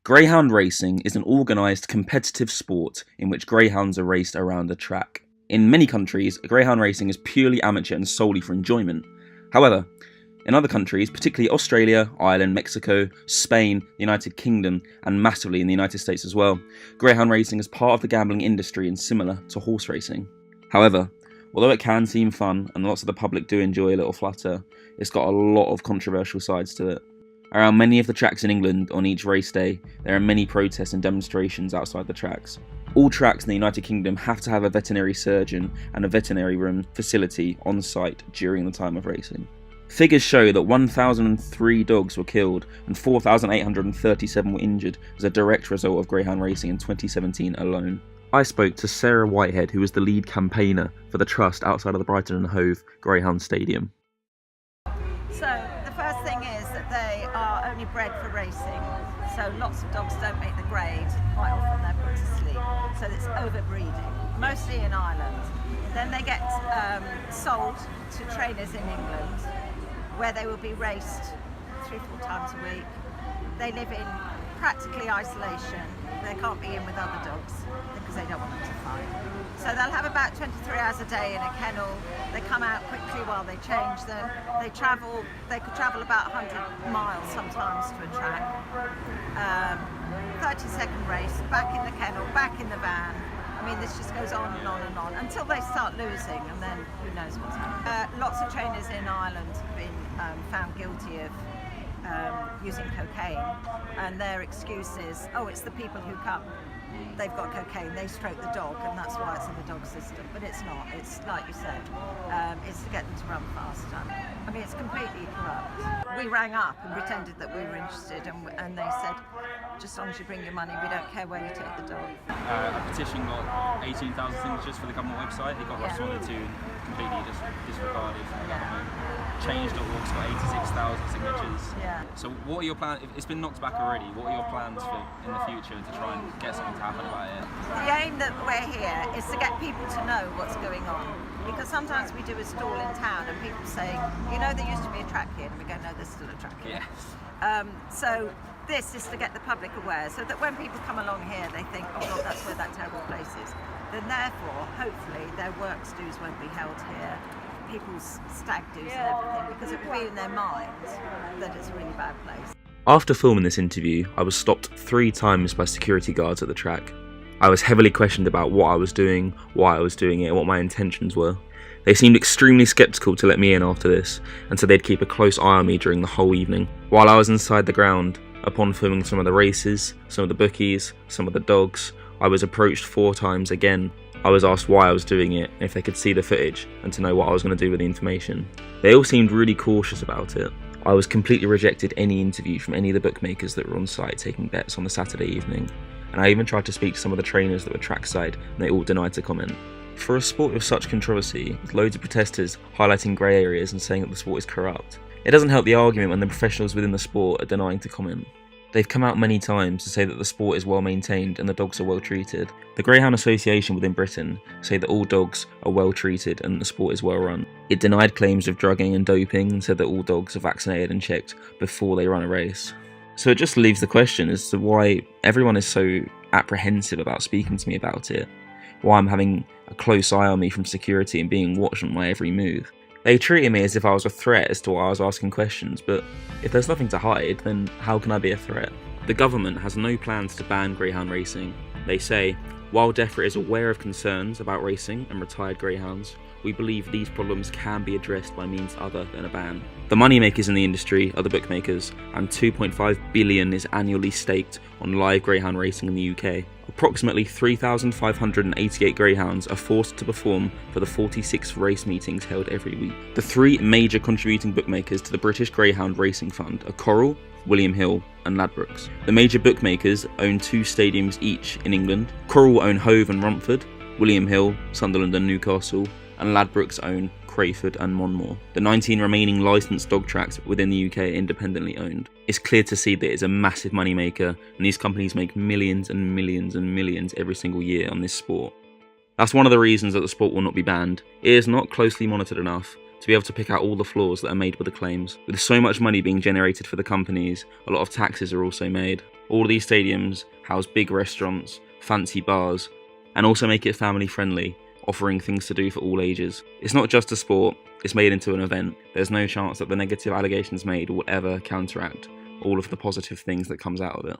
Greyhound racing is an organised competitive sport in which greyhounds are raced around a track. In many countries, greyhound racing is purely amateur and solely for enjoyment. However, in other countries, particularly Australia, Ireland, Mexico, Spain, the United Kingdom, and massively in the United States as well, greyhound racing is part of the gambling industry and similar to horse racing. However, although it can seem fun and lots of the public do enjoy a little flutter, it's got a lot of controversial sides to it. Around many of the tracks in England on each race day, there are many protests and demonstrations outside the tracks. All tracks in the United Kingdom have to have a veterinary surgeon and a veterinary room facility on site during the time of racing. Figures show that 1,003 dogs were killed and 4,837 were injured as a direct result of greyhound racing in 2017 alone. I spoke to Sarah Whitehead, who was the lead campaigner for the trust outside of the Brighton and Hove Greyhound Stadium. So the first thing is that they are only bred for racing, so lots of dogs don't make the grade, quite often they're put to sleep, so it's overbreeding, mostly in Ireland. Then they get sold to trainers in England, where they will be raced 3-4 times a week. They live in practically isolation, they can't be in with other dogs because they don't want them to fight. So they'll have about 23 hours a day in a kennel. They come out quickly while they change them. They could travel about 100 miles sometimes to a track. 30-second race, back in the kennel, back in the van. I mean, this just goes on and on and on until they start losing, and then who knows what's happening. Lots of trainers in Ireland have been found guilty of using cocaine, and their excuse is, oh, it's the people who come. They've got cocaine, they stroke the dog, and that's why it's in the dog system. But it's not. It's like you said, it's to get them to run faster. I mean, it's completely corrupt. We rang up and pretended that we were interested, and they said, just as long as you bring your money, we don't care where you take the dog. A petition got 18,000 signatures for the government website. It got responded to and completely disregarded from the government. Change.org's got 86,000 signatures. Yeah. So what are your plans? It's been knocked back already. What are your plans for in the future to try and get something to happen about it? The aim that we're here is to get people to know what's going on. Because sometimes we do a stall in town and people say, you know, there used to be a track here, and we go, no, there's still a track here. Yes. So this is to get the public aware, so that when people come along here, they think, oh God, that's where that terrible place is. Then therefore, hopefully, their works dues won't be held here, people's stag dues and everything, because it will be in their minds that it's a really bad place. After filming this interview, I was stopped 3 times by security guards at the track. I was heavily questioned about what I was doing, why I was doing it, and what my intentions were. They seemed extremely sceptical to let me in after this, and said they'd keep a close eye on me during the whole evening. While I was inside the ground, upon filming some of the races, some of the bookies, some of the dogs, I was approached 4 times again. I was asked why I was doing it, if they could see the footage, and to know what I was going to do with the information. They all seemed really cautious about it. I was completely rejected any interview from any of the bookmakers that were on site taking bets on the Saturday evening, and I even tried to speak to some of the trainers that were trackside, and they all denied to comment. For a sport with such controversy, with loads of protesters highlighting grey areas and saying that the sport is corrupt, it doesn't help the argument when the professionals within the sport are denying to comment. They've come out many times to say that the sport is well maintained and the dogs are well treated. The Greyhound Association within Britain say that all dogs are well treated and the sport is well run. It denied claims of drugging and doping and said that all dogs are vaccinated and checked before they run a race. So it just leaves the question as to why everyone is so apprehensive about speaking to me about it, why I'm having a close eye on me from security and being watched on my every move. They treated me as if I was a threat as to why I was asking questions, but if there's nothing to hide, then how can I be a threat? The government has no plans to ban greyhound racing. They say, while DEFRA is aware of concerns about racing and retired greyhounds, we believe these problems can be addressed by means other than a ban. The moneymakers in the industry are the bookmakers, and 2.5 billion is annually staked on live greyhound racing in the UK. Approximately 3,588 greyhounds are forced to perform for the 46 race meetings held every week. The 3 major contributing bookmakers to the British Greyhound Racing Fund are Coral, William Hill and Ladbrokes. The major bookmakers own 2 stadiums each in England. Coral own Hove and Romford, William Hill, Sunderland and Newcastle, and Ladbrokes own Crayford and Monmore. The 19 remaining licensed dog tracks within the UK are independently owned. It's clear to see that it's a massive moneymaker, and these companies make millions and millions and millions every single year on this sport. That's one of the reasons that the sport will not be banned. It is not closely monitored enough, to be able to pick out all the flaws that are made with the claims. With so much money being generated for the companies, a lot of taxes are also made. All of these stadiums house big restaurants, fancy bars, and also make it family friendly, offering things to do for all ages. It's not just a sport, it's made into an event. There's no chance that the negative allegations made will ever counteract all of the positive things that comes out of it.